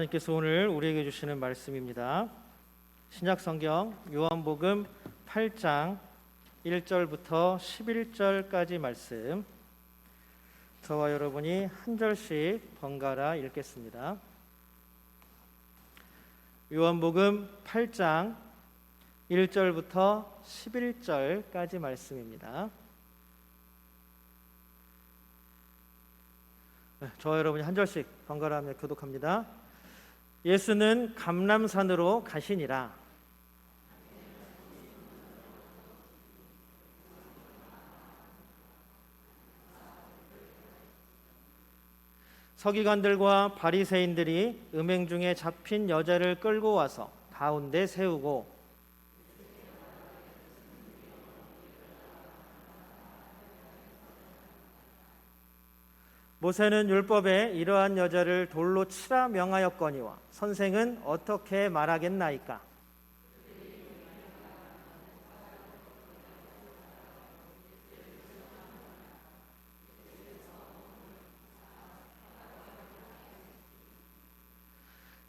하나님께서 오늘 우리에게 주시는 말씀입니다. 신약성경 요한복음 8장 1절부터 11절까지 말씀, 저와 여러분이 한 절씩 번갈아 읽겠습니다. 요한복음 8장 1절부터 11절까지 말씀입니다. 저와 여러분이 한 절씩 번갈아하며 교독합니다. 예수는 감람산으로 가시니라. 서기관들과 바리새인들이 음행 중에 잡힌 여자를 끌고 와서 가운데 세우고 모세는 율법에 이러한 여자를 돌로 치라 명하였거니와 선생은 어떻게 말하겠나이까?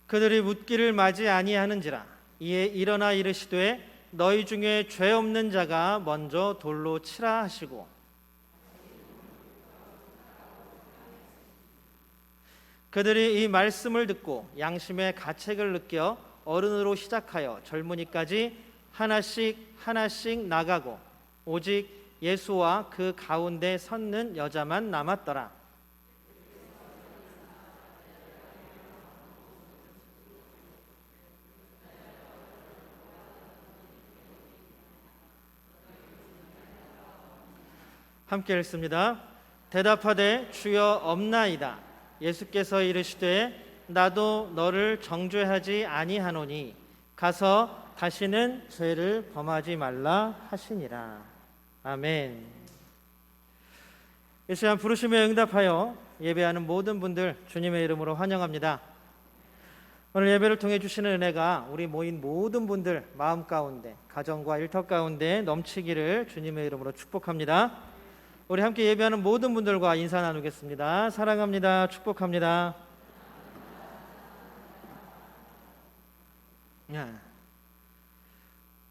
그들이 묻기를 맞이 아니하는지라. 이에 일어나 이르시되 너희 중에 죄 없는 자가 먼저 돌로 치라 하시고 그들이 이 말씀을 듣고 양심의 가책을 느껴 어른으로 시작하여 젊은이까지 하나씩 하나씩 나가고 오직 예수와 그 가운데 섰는 여자만 남았더라. 함께 읽습니다. 대답하되 주여 없나이다. 예수께서 이르시되 나도 너를 정죄하지 아니하노니 가서 다시는 죄를 범하지 말라 하시니라. 아멘. 이 시간 부르심에 응답하여 예배하는 모든 분들 주님의 이름으로 환영합니다. 오늘 예배를 통해 주시는 은혜가 우리 모인 모든 분들 마음 가운데, 가정과 일터 가운데 넘치기를 주님의 이름으로 축복합니다. 우리 함께 예배하는 모든 분들과 인사 나누겠습니다. 사랑합니다. 축복합니다.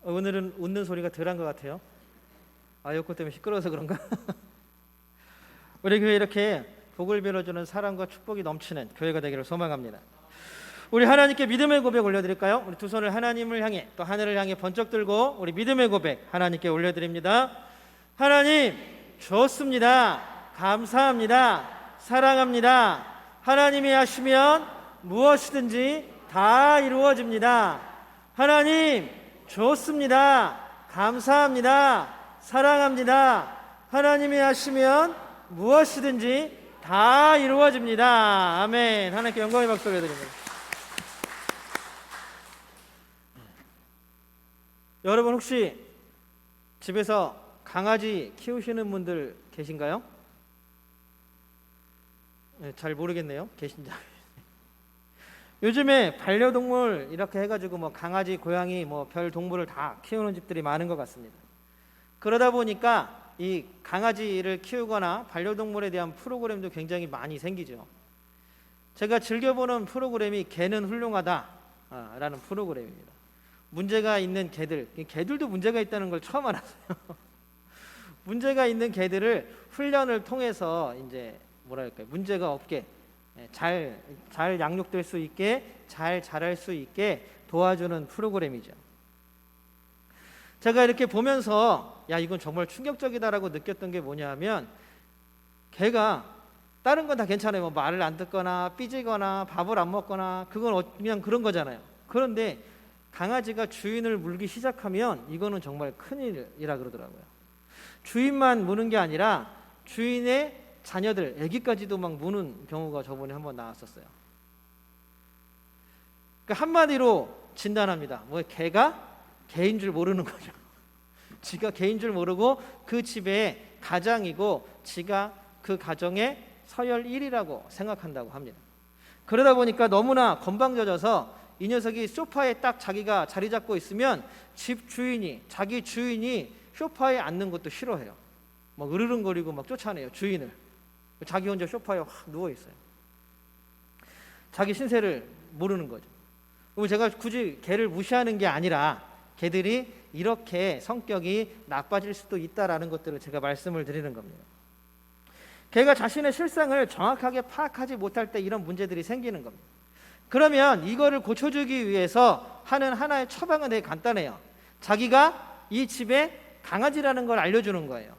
오늘은 웃는 소리가 덜한 것 같아요. 에어컨 때문에 시끄러워서 그런가? 우리 교회 이렇게 복을 빌어주는 사랑과 축복이 넘치는 교회가 되기를 소망합니다. 우리 하나님께 믿음의 고백 올려드릴까요? 우리 두 손을 하나님을 향해 또 하늘을 향해 번쩍 들고 우리 믿음의 고백 하나님께 올려드립니다. 하나님 좋습니다. 감사합니다. 사랑합니다. 하나님이 하시면 무엇이든지 다 이루어집니다. 하나님 좋습니다. 감사합니다. 사랑합니다. 하나님이 하시면 무엇이든지 다 이루어집니다. 아멘. 하나님께 영광의 박수 올려드립니다. 여러분 혹시 집에서 강아지 키우시는 분들 계신가요? 네, 잘 모르겠네요. 계신지. 요즘에 반려동물 이렇게 해가지고 뭐 강아지, 고양이, 뭐 별 동물을 다 키우는 집들이 많은 것 같습니다. 그러다 보니까 이 강아지를 키우거나 반려동물에 대한 프로그램도 굉장히 많이 생기죠. 제가 즐겨보는 프로그램이 개는 훌륭하다라는 프로그램입니다. 문제가 있는 개들도 문제가 있다는 걸 처음 알았어요. 문제가 있는 개들을 훈련을 통해서 이제 뭐랄까요, 문제가 없게 잘 양육될 수 있게 잘 자랄 수 있게 도와주는 프로그램이죠. 제가 이렇게 보면서 야 이건 정말 충격적이다라고 느꼈던 게 뭐냐면 개가 다른 건 다 괜찮아요. 뭐 말을 안 듣거나 삐지거나 밥을 안 먹거나 그건 그냥 그런 거잖아요. 그런데 강아지가 주인을 물기 시작하면 이거는 정말 큰일이라 그러더라고요. 주인만 무는 게 아니라 주인의 자녀들, 아기까지도 막 무는 경우가 저번에 한번 나왔었어요. 그러니까 한마디로 진단합니다. 뭐 개가 개인 줄 모르는 거죠. 지가 개인 줄 모르고 그 집의 가장이고 지가 그 가정의 서열 1위라고 생각한다고 합니다. 그러다 보니까 너무나 건방져져서 이 녀석이 소파에 딱 자기가 자리 잡고 있으면 집 주인이, 자기 주인이 소파에 앉는 것도 싫어해요. 막 으르렁거리고 막 쫓아내요, 주인을. 자기 혼자 소파에 확 누워 있어요. 자기 신세를 모르는 거죠. 그럼 제가 굳이 개를 무시하는 게 아니라 개들이 이렇게 성격이 나빠질 수도 있다라는 것들을 제가 말씀을 드리는 겁니다. 개가 자신의 실상을 정확하게 파악하지 못할 때 이런 문제들이 생기는 겁니다. 그러면 이거를 고쳐주기 위해서 하는 하나의 처방은 되게 간단해요. 자기가 이 집에 강아지라는 걸 알려주는 거예요.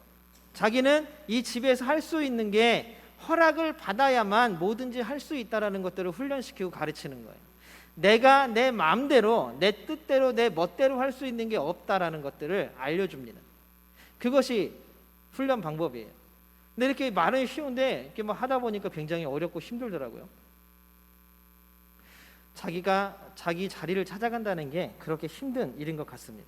자기는 이 집에서 할 수 있는 게 허락을 받아야만 뭐든지 할 수 있다라는 것들을 훈련시키고 가르치는 거예요. 내가 내 마음대로, 내 뜻대로, 내 멋대로 할 수 있는 게 없다라는 것들을 알려줍니다. 그것이 훈련 방법이에요. 근데 이렇게 말은 쉬운데 이렇게 뭐 하다 보니까 굉장히 어렵고 힘들더라고요. 자기가 자기 자리를 찾아간다는 게 그렇게 힘든 일인 것 같습니다.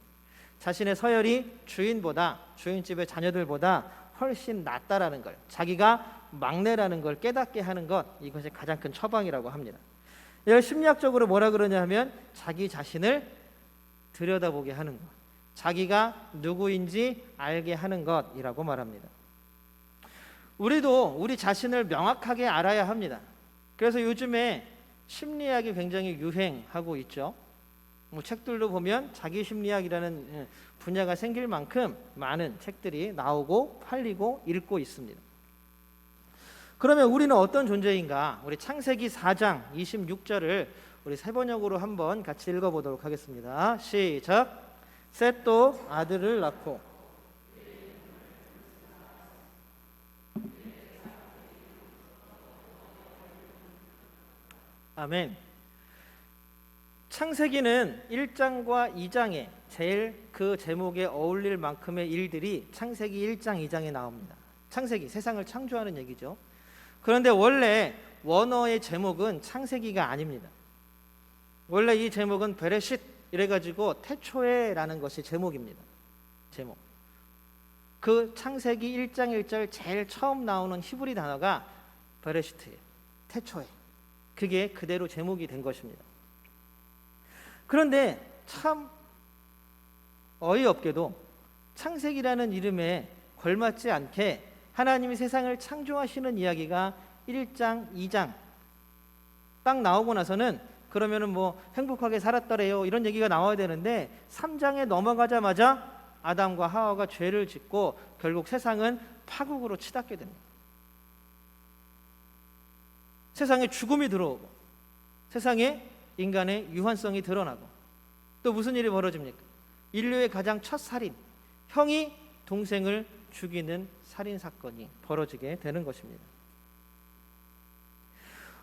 자신의 서열이 주인보다, 주인집의 자녀들보다 훨씬 낫다라는 걸, 자기가 막내라는 걸 깨닫게 하는 것, 이것이 가장 큰 처방이라고 합니다. 이걸 심리학적으로 뭐라 그러냐 하면 자기 자신을 들여다보게 하는 것, 자기가 누구인지 알게 하는 것이라고 말합니다. 우리도 우리 자신을 명확하게 알아야 합니다. 그래서 요즘에 심리학이 굉장히 유행하고 있죠. 뭐 책들도 보면 자기 심리학이라는 분야가 생길 만큼 많은 책들이 나오고 팔리고 읽고 있습니다. 그러면 우리는 어떤 존재인가? 우리 창세기 4장 26절을 우리 세 번역으로 한번 같이 읽어보도록 하겠습니다. 시작. 셋도 아들을 낳고 아멘. 창세기는 1장과 2장에 제일 그 제목에 어울릴 만큼의 일들이 창세기 1장, 2장에 나옵니다. 창세기, 세상을 창조하는 얘기죠. 그런데 원래 원어의 제목은 창세기가 아닙니다. 원래 이 제목은 베레쉿 이래가지고 태초에라는 것이 제목입니다. 제목. 그 창세기 1장 1절 제일 처음 나오는 히브리 단어가 베레쉿이에요. 태초에. 그게 그대로 제목이 된 것입니다. 그런데 참 어이없게도 창세기라는 이름에 걸맞지 않게 하나님이 세상을 창조하시는 이야기가 1장, 2장 딱 나오고 나서는 그러면은 뭐 행복하게 살았더래요 이런 얘기가 나와야 되는데 3장에 넘어가자마자 아담과 하와가 죄를 짓고 결국 세상은 파국으로 치닫게 됩니다. 세상에 죽음이 들어오고 세상에 인간의 유한성이 드러나고 또 무슨 일이 벌어집니까? 인류의 가장 첫 살인, 형이 동생을 죽이는 살인 사건이 벌어지게 되는 것입니다.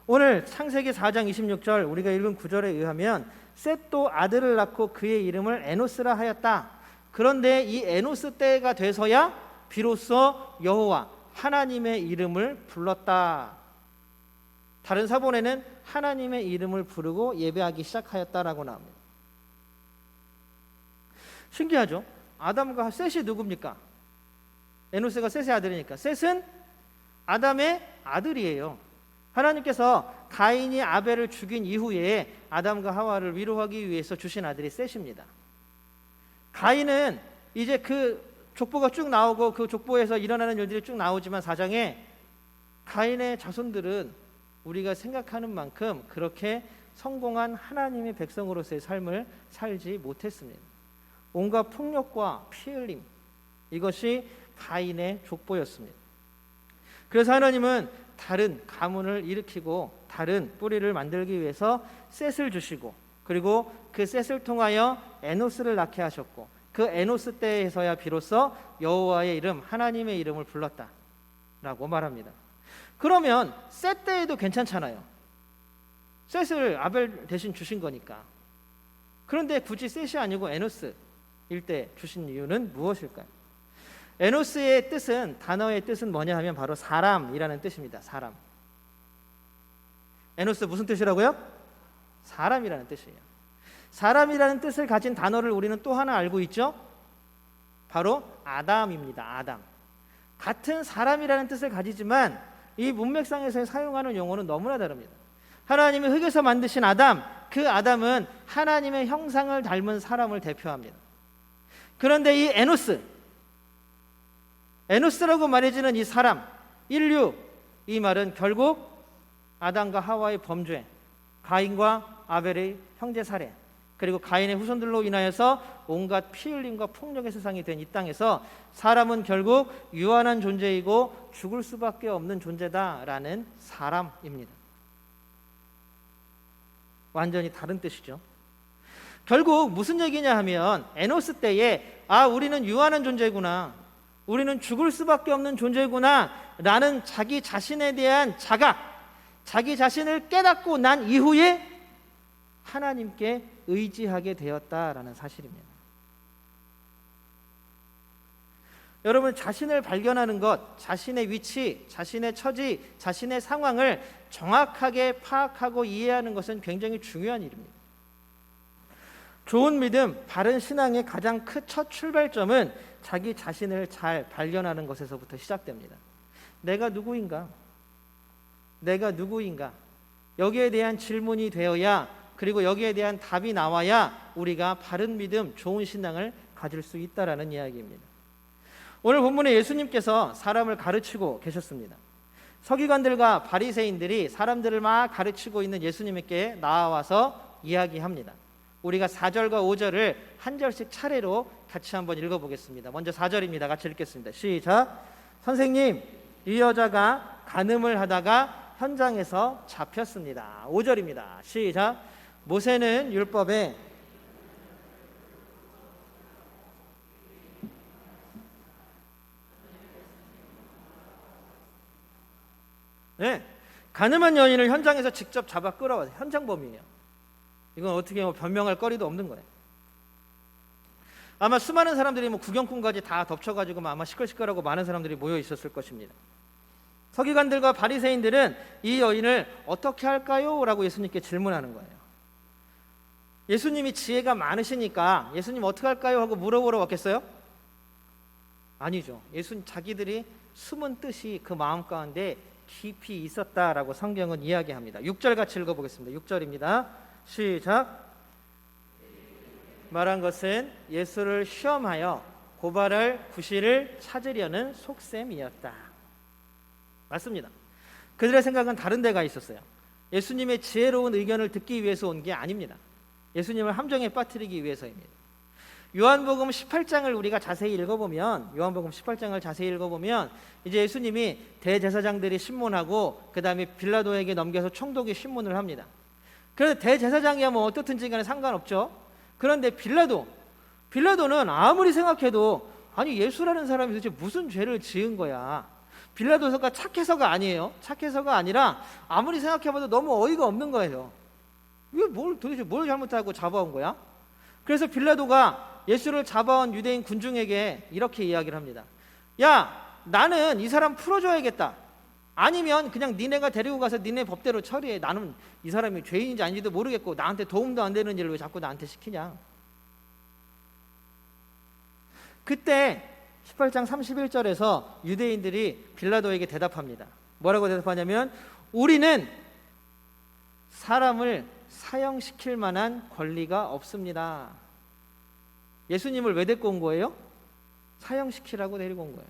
오늘 창세기 4장 26절 우리가 읽은 구절에 의하면 셋도 아들을 낳고 그의 이름을 에노스라 하였다. 그런데 이 에노스 때가 돼서야 비로소 여호와 하나님의 이름을 불렀다. 다른 사본에는 하나님의 이름을 부르고 예배하기 시작하였다라고 나옵니다. 신기하죠? 아담과 셋이 누굽니까? 에노스가 셋의 아들이니까 셋은 아담의 아들이에요. 하나님께서 가인이 아벨을 죽인 이후에 아담과 하와를 위로하기 위해서 주신 아들이 셋입니다. 가인은 이제 그 족보가 쭉 나오고 그 족보에서 일어나는 일들이 쭉 나오지만 4장에 가인의 자손들은 우리가 생각하는 만큼 그렇게 성공한 하나님의 백성으로서의 삶을 살지 못했습니다. 온갖 폭력과 피 흘림, 이것이 가인의 족보였습니다. 그래서 하나님은 다른 가문을 일으키고 다른 뿌리를 만들기 위해서 셋을 주시고 그리고 그 셋을 통하여 에노스를 낳게 하셨고 그 에노스 때에서야 비로소 여호와의 이름, 하나님의 이름을 불렀다라고 말합니다. 그러면 셋 때에도 괜찮잖아요. 셋을 아벨 대신 주신 거니까. 그런데 굳이 셋이 아니고 에노스일 때 주신 이유는 무엇일까요? 에노스의 뜻은, 단어의 뜻은 뭐냐 하면 바로 사람이라는 뜻입니다. 사람. 에노스 무슨 뜻이라고요? 사람이라는 뜻이에요. 사람이라는 뜻을 가진 단어를 우리는 또 하나 알고 있죠? 바로 아담입니다. 아담. 같은 사람이라는 뜻을 가지지만 이 문맥상에서 사용하는 용어는 너무나 다릅니다. 하나님이 흙에서 만드신 아담, 그 아담은 하나님의 형상을 닮은 사람을 대표합니다. 그런데 이 에노스라고 말해지는 이 사람, 인류, 이 말은 결국 아담과 하와의 범죄, 가인과 아벨의 형제 살해, 그리고 가인의 후손들로 인하여서 온갖 피 흘림과 폭력의 세상이 된 이 땅에서 사람은 결국 유한한 존재이고 죽을 수밖에 없는 존재다라는 사람입니다. 완전히 다른 뜻이죠. 결국 무슨 얘기냐 하면 에노스 때에 우리는 유한한 존재구나, 우리는 죽을 수밖에 없는 존재구나 라는 자기 자신에 대한 자각, 자기 자신을 깨닫고 난 이후에 하나님께 의지하게 되었다라는 사실입니다. 여러분, 자신을 발견하는 것, 자신의 위치, 자신의 처지, 자신의 상황을 정확하게 파악하고 이해하는 것은 굉장히 중요한 일입니다. 좋은 믿음, 바른 신앙의 가장 큰 첫 출발점은 자기 자신을 잘 발견하는 것에서부터 시작됩니다. 내가 누구인가? 내가 누구인가? 여기에 대한 질문이 되어야, 그리고 여기에 대한 답이 나와야 우리가 바른 믿음, 좋은 신앙을 가질 수 있다라는 이야기입니다. 오늘 본문에 예수님께서 사람을 가르치고 계셨습니다. 서기관들과 바리새인들이 사람들을 막 가르치고 있는 예수님께 나와서 이야기합니다. 우리가 4절과 5절을 한 절씩 차례로 같이 한번 읽어보겠습니다. 먼저 4절입니다. 같이 읽겠습니다. 시작. 선생님, 이 여자가 간음을 하다가 현장에서 잡혔습니다. 5절입니다. 시작. 모세는 율법에 간음한 여인을 현장에서 직접 잡아 끌어와서 현장범이에요. 이건 어떻게 변명할 거리도 없는 거예요. 아마 수많은 사람들이 구경꾼까지 다 덮쳐가지고 아마 시끌시끌하고 많은 사람들이 모여 있었을 것입니다. 서기관들과 바리새인들은 이 여인을 어떻게 할까요? 라고 예수님께 질문하는 거예요. 예수님이 지혜가 많으시니까 예수님 어떻게 할까요? 하고 물어보러 왔겠어요? 아니죠. 예수님 자기들이 숨은 뜻이 그 마음 가운데 깊이 있었다라고 성경은 이야기합니다. 6절 같이 읽어보겠습니다. 6절입니다. 시작. 말한 것은 예수를 시험하여 고발할 구실을 찾으려는 속셈이었다. 맞습니다. 그들의 생각은 다른 데가 있었어요. 예수님의 지혜로운 의견을 듣기 위해서 온 게 아닙니다. 예수님을 함정에 빠뜨리기 위해서입니다. 요한복음 18장을 우리가 자세히 읽어보면, 요한복음 18장을 자세히 읽어보면 이제 예수님이 대제사장들이 신문하고 그 다음에 빌라도에게 넘겨서 총독이 신문을 합니다. 그래서 대제사장이야 어떻든지 간에 상관없죠. 그런데 빌라도는 아무리 생각해도 아니 예수라는 사람이 도대체 무슨 죄를 지은 거야. 빌라도가 착해서가 아니에요. 착해서가 아니라 아무리 생각해봐도 너무 어이가 없는 거예요. 이게 도대체 뭘 잘못하고 잡아온 거야? 그래서 빌라도가 예수를 잡아온 유대인 군중에게 이렇게 이야기를 합니다. 야, 나는 이 사람 풀어줘야겠다. 아니면 그냥 니네가 데리고 가서 니네 법대로 처리해. 나는 이 사람이 죄인인지 아닌지도 모르겠고 나한테 도움도 안 되는 일을 왜 자꾸 나한테 시키냐. 그때 18장 31절에서 유대인들이 빌라도에게 대답합니다. 뭐라고 대답하냐면 우리는 사람을 사형시킬 만한 권리가 없습니다. 예수님을 왜 데리고 온 거예요? 사형시키라고 데리고 온 거예요.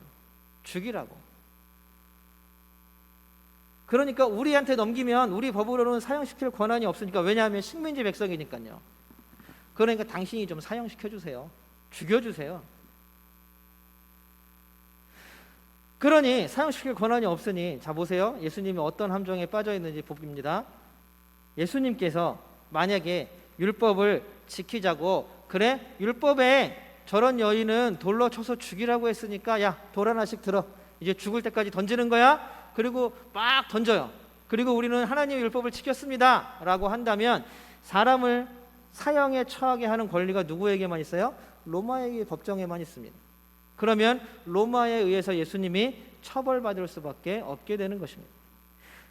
죽이라고. 그러니까 우리한테 넘기면 우리 법으로는 사형시킬 권한이 없으니까, 왜냐하면 식민지 백성이니까요. 그러니까 당신이 좀 사형시켜주세요. 죽여주세요. 그러니 사형시킬 권한이 없으니, 자 보세요. 예수님이 어떤 함정에 빠져 있는지 봅니다. 예수님께서 만약에 율법을 지키자고, 그래 율법에 저런 여인은 돌로 쳐서 죽이라고 했으니까 야 돌 하나씩 들어, 이제 죽을 때까지 던지는 거야. 그리고 막 던져요. 그리고 우리는 하나님의 율법을 지켰습니다 라고 한다면 사람을 사형에 처하게 하는 권리가 누구에게만 있어요? 로마의 법정에만 있습니다. 그러면 로마에 의해서 예수님이 처벌받을 수밖에 없게 되는 것입니다.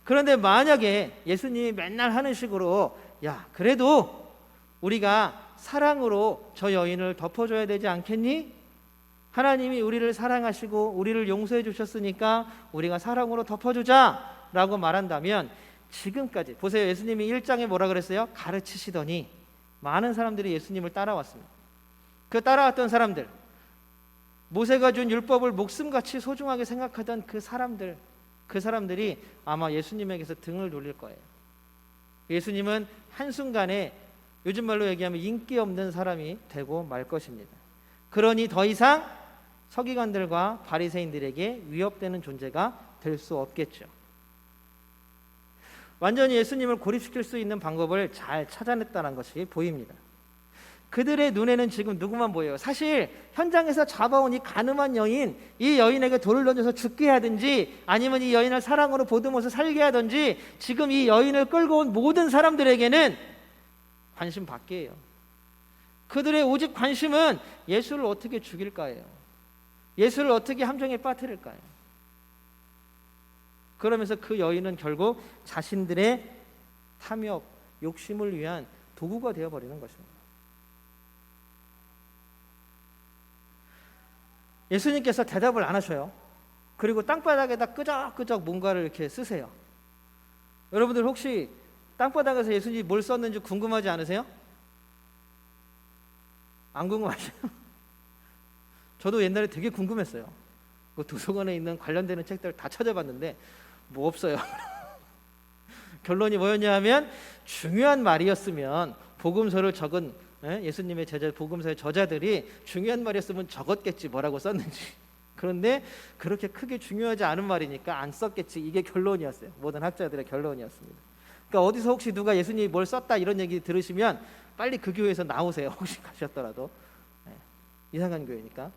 그런데 만약에 예수님이 맨날 하는 식으로 야 그래도 우리가 사랑으로 저 여인을 덮어줘야 되지 않겠니? 하나님이 우리를 사랑하시고 우리를 용서해 주셨으니까 우리가 사랑으로 덮어주자 라고 말한다면, 지금까지 보세요. 예수님이 1장에 뭐라 그랬어요? 가르치시더니 많은 사람들이 예수님을 따라왔습니다. 그 따라왔던 사람들, 모세가 준 율법을 목숨같이 소중하게 생각하던 그 사람들이 아마 예수님에게서 등을 돌릴 거예요. 예수님은 한순간에 요즘 말로 얘기하면 인기 없는 사람이 되고 말 것입니다. 그러니 더 이상 서기관들과 바리새인들에게 위협되는 존재가 될 수 없겠죠. 완전히 예수님을 고립시킬 수 있는 방법을 잘 찾아냈다는 것이 보입니다. 그들의 눈에는 지금 누구만 보여요? 사실 현장에서 잡아온 이 가늠한 여인, 이 여인에게 돌을 던져서 죽게 하든지 아니면 이 여인을 사랑으로 보듬어서 살게 하든지 지금 이 여인을 끌고 온 모든 사람들에게는 관심 밖이에요. 그들의 오직 관심은 예수를 어떻게 죽일까예요. 예수를 어떻게 함정에 빠뜨릴까요. 그러면서 그 여인은 결국 자신들의 탐욕, 욕심을 위한 도구가 되어버리는 것입니다. 예수님께서 대답을 안 하셔요. 그리고 땅바닥에다 끄적끄적 뭔가를 이렇게 쓰세요. 여러분들 혹시 땅바닥에서 예수님이 뭘 썼는지 궁금하지 않으세요? 안 궁금하세요? 저도 옛날에 되게 궁금했어요. 그 도서관에 있는 관련되는 책들 다 찾아봤는데 뭐 없어요. 결론이 뭐였냐 하면 중요한 말이었으면 복음서를 적은 예수님의 제자 복음서의 저자들이 중요한 말이었으면 적었겠지 뭐라고 썼는지. 그런데 그렇게 크게 중요하지 않은 말이니까 안 썼겠지. 이게 결론이었어요. 모든 학자들의 결론이었습니다. 그러니까 어디서 혹시 누가 예수님이 뭘 썼다 이런 얘기 들으시면 빨리 그 교회에서 나오세요. 혹시 가셨더라도. 이상한 교회니까.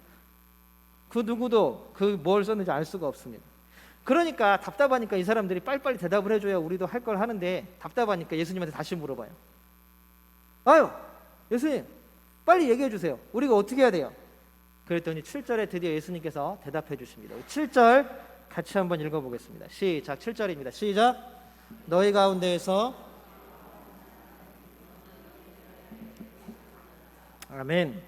그 누구도 그 뭘 썼는지 알 수가 없습니다. 그러니까 답답하니까 이 사람들이 빨리빨리 대답을 해줘야 우리도 할 걸 하는데 답답하니까 예수님한테 다시 물어봐요. 아유 예수님 빨리 얘기해 주세요. 우리가 어떻게 해야 돼요? 그랬더니 7절에 드디어 예수님께서 대답해 주십니다. 7절 같이 한번 읽어보겠습니다. 시작. 7절입니다. 시작. 너희 가운데에서 아멘.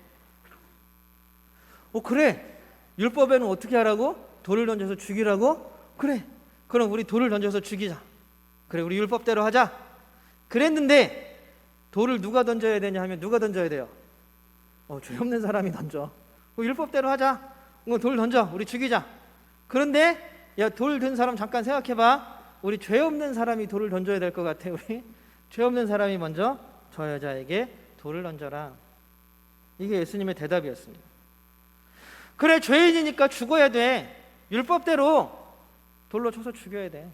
그래 율법에는 어떻게 하라고? 돌을 던져서 죽이라고? 그래 그럼 우리 돌을 던져서 죽이자. 그래 우리 율법대로 하자. 그랬는데 돌을 누가 던져야 되냐 하면 누가 던져야 돼요? 죄 없는 사람이 던져. 율법대로 하자. 돌 던져. 우리 죽이자. 그런데 야 돌 든 사람 잠깐 생각해봐. 우리 죄 없는 사람이 돌을 던져야 될 것 같아. 우리 죄 없는 사람이 먼저 저 여자에게 돌을 던져라. 이게 예수님의 대답이었습니다. 그래 죄인이니까 죽어야 돼. 율법대로 돌로 쳐서 죽여야 돼.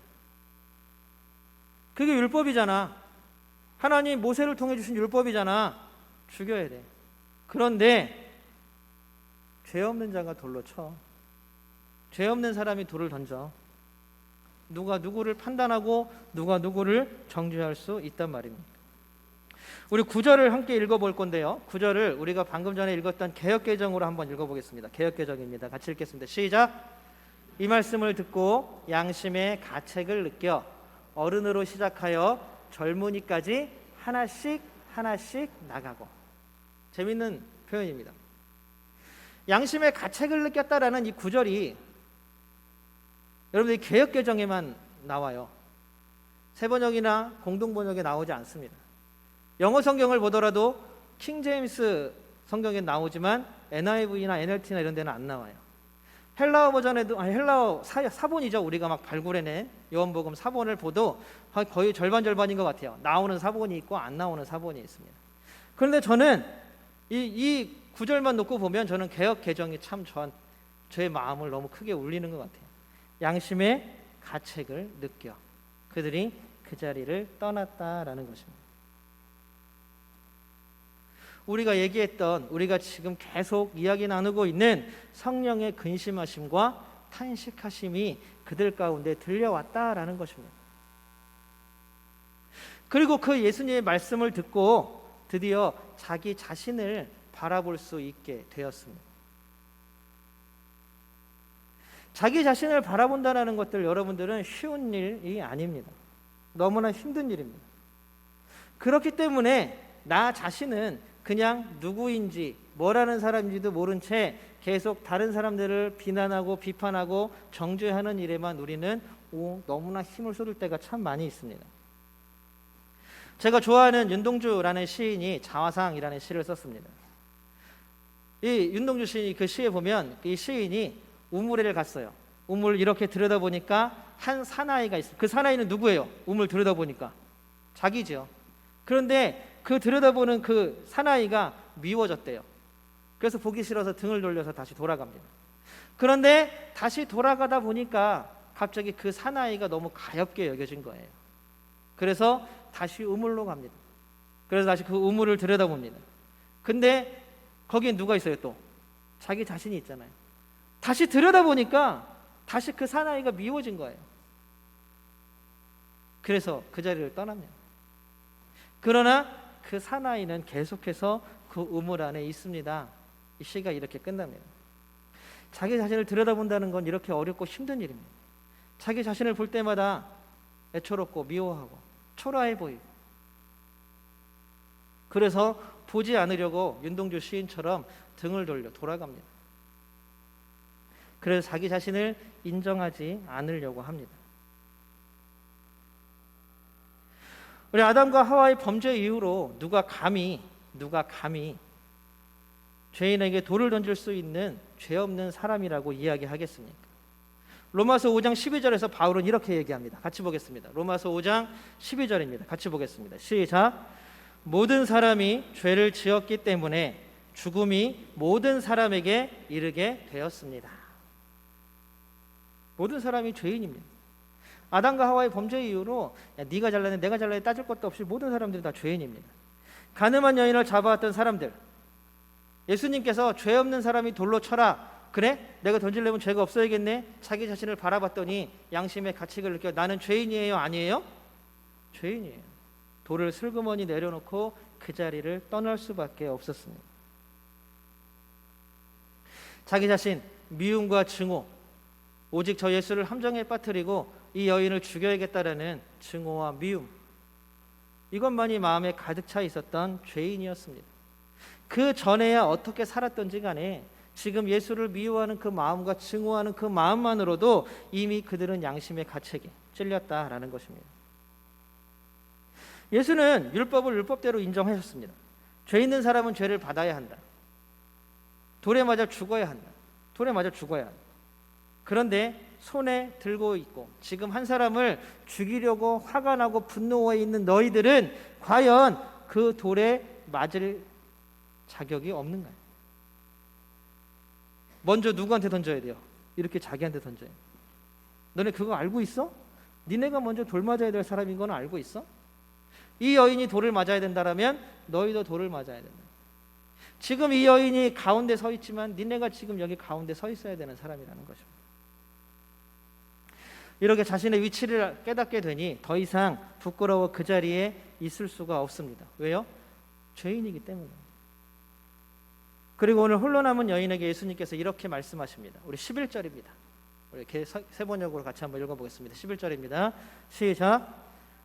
그게 율법이잖아. 하나님 모세를 통해 주신 율법이잖아. 죽여야 돼. 그런데 죄 없는 자가 돌로 쳐. 죄 없는 사람이 돌을 던져. 누가 누구를 판단하고 누가 누구를 정죄할 수 있단 말입니다. 우리 9절을 함께 읽어볼 건데요. 9절을 우리가 방금 전에 읽었던 개역개정으로 한번 읽어보겠습니다. 개역개정입니다. 같이 읽겠습니다. 시작. 이 말씀을 듣고 양심의 가책을 느껴 어른으로 시작하여 젊은이까지 하나씩 하나씩 나가고. 재밌는 표현입니다. 양심의 가책을 느꼈다라는 이 구절이 여러분들이 개역개정에만 나와요. 세번역이나 공동번역에 나오지 않습니다. 영어 성경을 보더라도 킹제임스 성경에 나오지만 NIV나 NLT나 이런 데는 안 나와요. 헬라어 버전에도 헬라어 사본이죠. 우리가 막 발굴해낸 요한복음 사본을 보도 거의 절반인 것 같아요. 나오는 사본이 있고 안 나오는 사본이 있습니다. 그런데 저는 이 구절만 놓고 보면 저는 개역 개정이 참 저의 마음을 너무 크게 울리는 것 같아요. 양심의 가책을 느껴 그들이 그 자리를 떠났다라는 것입니다. 우리가 얘기했던 우리가 지금 계속 이야기 나누고 있는 성령의 근심하심과 탄식하심이 그들 가운데 들려왔다라는 것입니다. 그리고 그 예수님의 말씀을 듣고 드디어 자기 자신을 바라볼 수 있게 되었습니다. 자기 자신을 바라본다는 것들 여러분들은 쉬운 일이 아닙니다. 너무나 힘든 일입니다. 그렇기 때문에 나 자신은 그냥 누구인지 뭐라는 사람인지도 모른 채 계속 다른 사람들을 비난하고 비판하고 정죄하는 일에만 우리는 너무나 힘을 쏟을 때가 참 많이 있습니다. 제가 좋아하는 윤동주라는 시인이 자화상이라는 시를 썼습니다. 이 윤동주 시인이 그 시에 보면 이 시인이 우물에를 갔어요. 우물을 이렇게 들여다보니까 한 사나이가 있어요. 그 사나이는 누구예요? 우물 들여다보니까 자기죠. 그런데 그 들여다보는 그 사나이가 미워졌대요. 그래서 보기 싫어서 등을 돌려서 다시 돌아갑니다. 그런데 다시 돌아가다 보니까 갑자기 그 사나이가 너무 가엾게 여겨진 거예요. 그래서 다시 우물로 갑니다. 그래서 다시 그 우물을 들여다봅니다. 근데 거기에 누가 있어요 또? 자기 자신이 있잖아요. 다시 들여다보니까 다시 그 사나이가 미워진 거예요. 그래서 그 자리를 떠납니다. 그러나 그 사나이는 계속해서 그 우물 안에 있습니다. 이 시가 이렇게 끝납니다. 자기 자신을 들여다본다는 건 이렇게 어렵고 힘든 일입니다. 자기 자신을 볼 때마다 애처롭고 미워하고 초라해 보이고, 그래서 보지 않으려고 윤동주 시인처럼 등을 돌려 돌아갑니다. 그래서 자기 자신을 인정하지 않으려고 합니다. 우리 아담과 하와의 범죄 이후로 누가 감히 죄인에게 돌을 던질 수 있는 죄 없는 사람이라고 이야기하겠습니까? 로마서 5장 12절에서 바울은 이렇게 얘기합니다. 같이 보겠습니다. 로마서 5장 12절입니다. 같이 보겠습니다. 시작. 모든 사람이 죄를 지었기 때문에 죽음이 모든 사람에게 이르게 되었습니다. 모든 사람이 죄인입니다. 아담과 하와의 범죄 이후로 네가 잘나네 내가 잘나네 따질 것도 없이 모든 사람들이 다 죄인입니다. 가늠한 여인을 잡아왔던 사람들, 예수님께서 죄 없는 사람이 돌로 쳐라. 그래? 내가 던지려면 죄가 없어야겠네. 자기 자신을 바라봤더니 양심의 가책을 느껴 나는 죄인이에요? 아니에요? 죄인이에요. 돌을 슬그머니 내려놓고 그 자리를 떠날 수밖에 없었습니다. 자기 자신, 미움과 증오, 오직 저 예수를 함정에 빠뜨리고 이 여인을 죽여야겠다라는 증오와 미움, 이것만이 마음에 가득 차 있었던 죄인이었습니다. 그 전에야 어떻게 살았던지 간에 지금 예수를 미워하는 그 마음과 증오하는 그 마음만으로도 이미 그들은 양심의 가책에 찔렸다라는 것입니다. 예수는 율법을 율법대로 인정하셨습니다. 죄 있는 사람은 죄를 받아야 한다. 돌에 맞아 죽어야 한다. 돌에 맞아 죽어야 한다. 그런데 손에 들고 있고 지금 한 사람을 죽이려고 화가 나고 분노해 있는 너희들은 과연 그 돌에 맞을 자격이 없는가요? 먼저 누구한테 던져야 돼요? 이렇게 자기한테 던져야 돼요. 너네 그거 알고 있어? 니네가 먼저 돌 맞아야 될 사람인 건 알고 있어? 이 여인이 돌을 맞아야 된다라면 너희도 돌을 맞아야 된다. 지금 이 여인이 가운데 서 있지만 니네가 지금 여기 가운데 서 있어야 되는 사람이라는 것입니다. 이렇게 자신의 위치를 깨닫게 되니 더 이상 부끄러워 그 자리에 있을 수가 없습니다. 왜요? 죄인이기 때문에. 그리고 오늘 홀로 남은 여인에게 예수님께서 이렇게 말씀하십니다. 우리 11절입니다. 우리 세 번역으로 같이 한번 읽어보겠습니다. 11절입니다. 시작.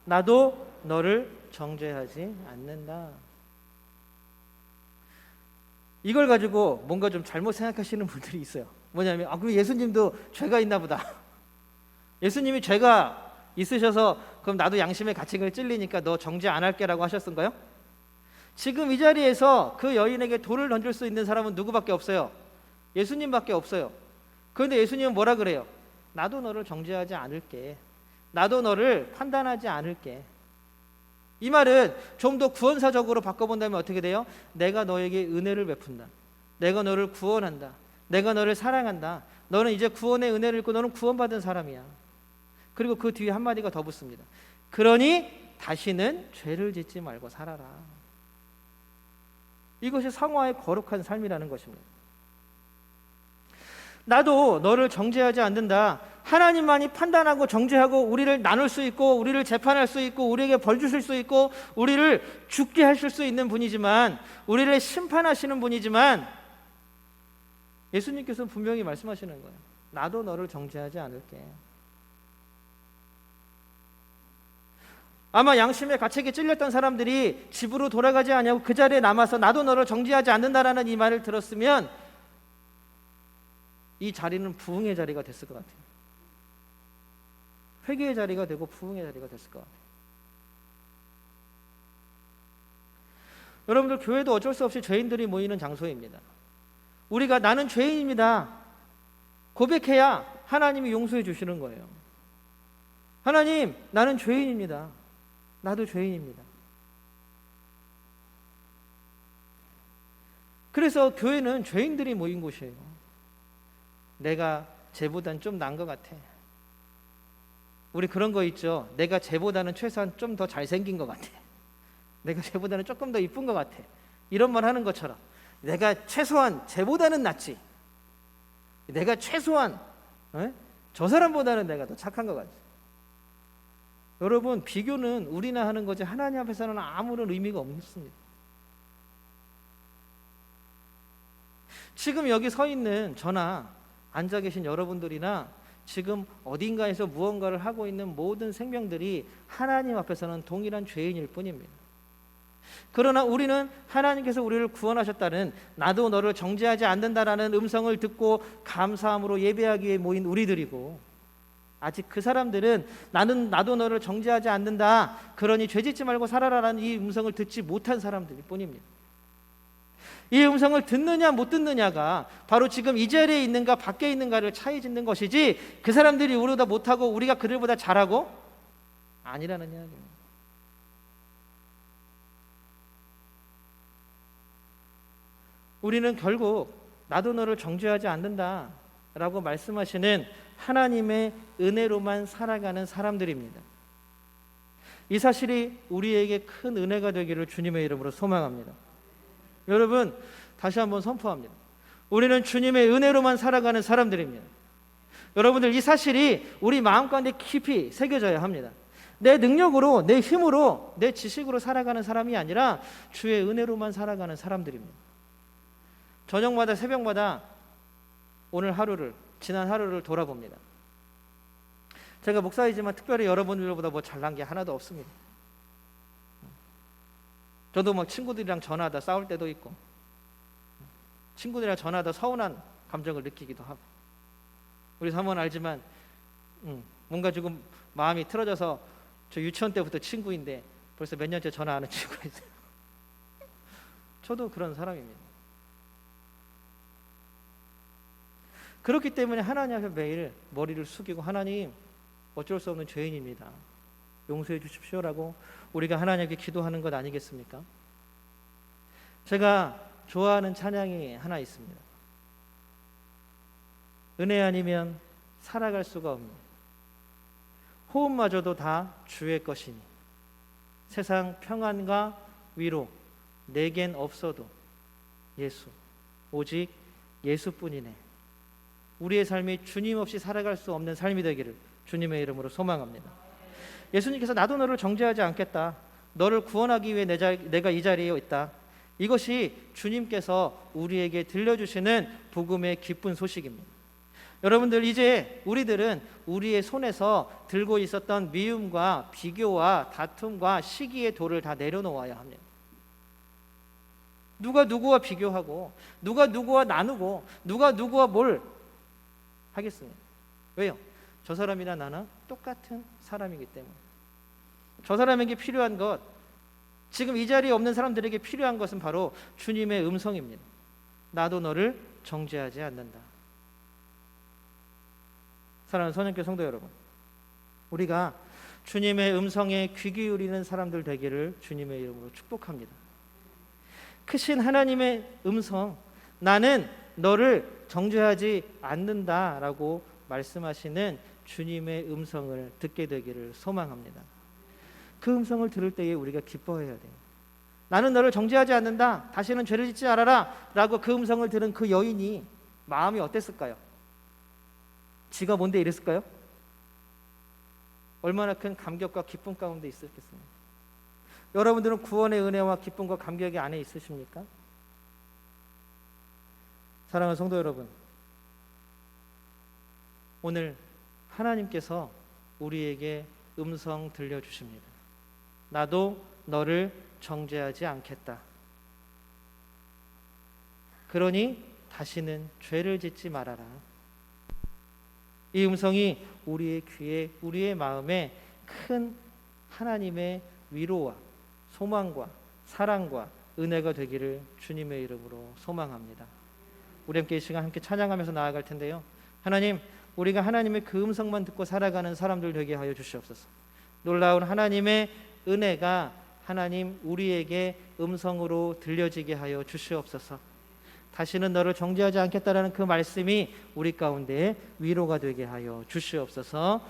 나도 너를 정죄하지 않는다. 이걸 가지고 뭔가 좀 잘못 생각하시는 분들이 있어요. 뭐냐면 그럼 예수님도 죄가 있나 보다. 예수님이 죄가 있으셔서 그럼 나도 양심의 가책을 찔리니까 너 정죄 안 할게라고 하셨던가요? 지금 이 자리에서 그 여인에게 돌을 던질 수 있는 사람은 누구밖에 없어요? 예수님밖에 없어요. 그런데 예수님은 뭐라 그래요? 나도 너를 정죄하지 않을게. 나도 너를 판단하지 않을게. 이 말은 좀 더 구원사적으로 바꿔본다면 어떻게 돼요? 내가 너에게 은혜를 베푼다. 내가 너를 구원한다. 내가 너를 사랑한다. 너는 이제 구원의 은혜를 입고 너는 구원받은 사람이야. 그리고 그 뒤에 한마디가 더 붙습니다. 그러니 다시는 죄를 짓지 말고 살아라. 이것이 성화의 거룩한 삶이라는 것입니다. 나도 너를 정죄하지 않는다. 하나님만이 판단하고 정죄하고 우리를 나눌 수 있고 우리를 재판할 수 있고 우리에게 벌 주실 수 있고 우리를 죽게 하실 수 있는 분이지만, 우리를 심판하시는 분이지만 예수님께서는 분명히 말씀하시는 거예요. 나도 너를 정죄하지 않을게. 아마 양심의 가책에 찔렸던 사람들이 집으로 돌아가지 않냐고 그 자리에 남아서 나도 너를 정죄하지 않는다라는 이 말을 들었으면 이 자리는 부흥의 자리가 됐을 것 같아요. 회개의 자리가 되고 부흥의 자리가 됐을 것 같아요. 여러분들, 교회도 어쩔 수 없이 죄인들이 모이는 장소입니다. 우리가 나는 죄인입니다 고백해야 하나님이 용서해 주시는 거예요. 하나님, 나는 죄인입니다. 나도 죄인입니다. 그래서 교회는 죄인들이 모인 곳이에요. 내가 쟤보단 좀 나은 것 같아. 우리 그런 거 있죠. 내가 쟤보다는 최소한 좀 더 잘생긴 것 같아. 내가 쟤보다는 조금 더 이쁜 것 같아. 이런 말 하는 것처럼 내가 최소한 쟤보다는 낫지. 내가 최소한 저 사람보다는 내가 더 착한 것 같지. 여러분, 비교는 우리나 하는 거지 하나님 앞에서는 아무런 의미가 없습니다. 지금 여기 서 있는 저나 앉아 계신 여러분들이나 지금 어딘가에서 무언가를 하고 있는 모든 생명들이 하나님 앞에서는 동일한 죄인일 뿐입니다. 그러나 우리는 하나님께서 우리를 구원하셨다는 나도 너를 정죄하지 않는다라는 음성을 듣고 감사함으로 예배하기 위해 모인 우리들이고, 아직 그 사람들은 나도 너를 정죄하지 않는다, 그러니 죄짓지 말고 살아라라는 이 음성을 듣지 못한 사람들일 뿐입니다. 이 음성을 듣느냐 못 듣느냐가 바로 지금 이 자리에 있는가 밖에 있는가를 차이 짓는 것이지, 그 사람들이 우리보다 못하고 우리가 그들보다 잘하고 아니라는 이야기입니다. 우리는 결국 나도 너를 정죄하지 않는다 라고 말씀하시는 하나님의 은혜로만 살아가는 사람들입니다. 이 사실이 우리에게 큰 은혜가 되기를 주님의 이름으로 소망합니다. 여러분, 다시 한번 선포합니다. 우리는 주님의 은혜로만 살아가는 사람들입니다. 여러분들, 이 사실이 우리 마음 가운데 깊이 새겨져야 합니다. 내 능력으로, 내 힘으로, 내 지식으로 살아가는 사람이 아니라 주의 은혜로만 살아가는 사람들입니다. 저녁마다 새벽마다 오늘 하루를, 지난 하루를 돌아봅니다. 제가 목사이지만 특별히 여러분들보다 뭐 잘난 게 하나도 없습니다. 저도 막 친구들이랑 전화하다 싸울 때도 있고, 친구들이랑 전화하다 서운한 감정을 느끼기도 하고, 우리 사모는 알지만 뭔가 조금 마음이 틀어져서 저 유치원 때부터 친구인데 벌써 몇 년째 전화하는 친구가 있어요. 저도 그런 사람입니다. 그렇기 때문에 하나님 앞에 매일 머리를 숙이고, 하나님, 어쩔 수 없는 죄인입니다, 용서해 주십시오라고 우리가 하나님께 기도하는 것 아니겠습니까? 제가 좋아하는 찬양이 하나 있습니다. 은혜 아니면 살아갈 수가 없는, 호흡마저도 다 주의 것이니 세상 평안과 위로 내겐 없어도 예수, 오직 예수뿐이네. 우리의 삶이 주님 없이 살아갈 수 없는 삶이 되기를 주님의 이름으로 소망합니다. 예수님께서 나도 너를 정죄하지 않겠다, 너를 구원하기 위해 내가 이 자리에 있다, 이것이 주님께서 우리에게 들려주시는 복음의 기쁜 소식입니다. 여러분들, 이제 우리들은 우리의 손에서 들고 있었던 미움과 비교와 다툼과 시기의 돌을 다 내려놓아야 합니다. 누가 누구와 비교하고, 누가 누구와 나누고, 누가 누구와 뭘 하겠습니다. 왜요? 저 사람이나 나나 똑같은 사람이기 때문에. 저 사람에게 필요한 것, 지금 이 자리에 없는 사람들에게 필요한 것은 바로 주님의 음성입니다. 나도 너를 정죄하지 않는다. 사랑하는 선영교 성도 여러분, 우리가 주님의 음성에 귀 기울이는 사람들 되기를 주님의 이름으로 축복합니다. 크신 하나님의 음성, 나는 너를 정죄하지 않는다라고 말씀하시는 주님의 음성을 듣게 되기를 소망합니다. 그 음성을 들을 때에 우리가 기뻐해야 돼요. 나는 너를 정죄하지 않는다, 다시는 죄를 짓지 말아라 라고 그 음성을 들은 그 여인이 마음이 어땠을까요? 지가 뭔데 이랬을까요? 얼마나 큰 감격과 기쁨 가운데 있었겠습니까? 여러분들은 구원의 은혜와 기쁨과 감격이 안에 있으십니까? 사랑하는 성도 여러분, 오늘 하나님께서 우리에게 음성 들려주십니다. 나도 너를 정죄하지 않겠다. 그러니 다시는 죄를 짓지 말아라. 이 음성이 우리의 귀에, 우리의 마음에 큰 하나님의 위로와 소망과 사랑과 은혜가 되기를 주님의 이름으로 소망합니다. 우리 함께 이 시간 함께 찬양하면서 나아갈 텐데요. 하나님, 우리가 하나님의 그 음성만 듣고 살아가는 사람들 되게 하여 주시옵소서. 놀라운 하나님의 은혜가 하나님 우리에게 음성으로 들려지게 하여 주시옵소서. 다시는 너를 정죄하지 않겠다라는 그 말씀이 우리 가운데 위로가 되게 하여 주시옵소서.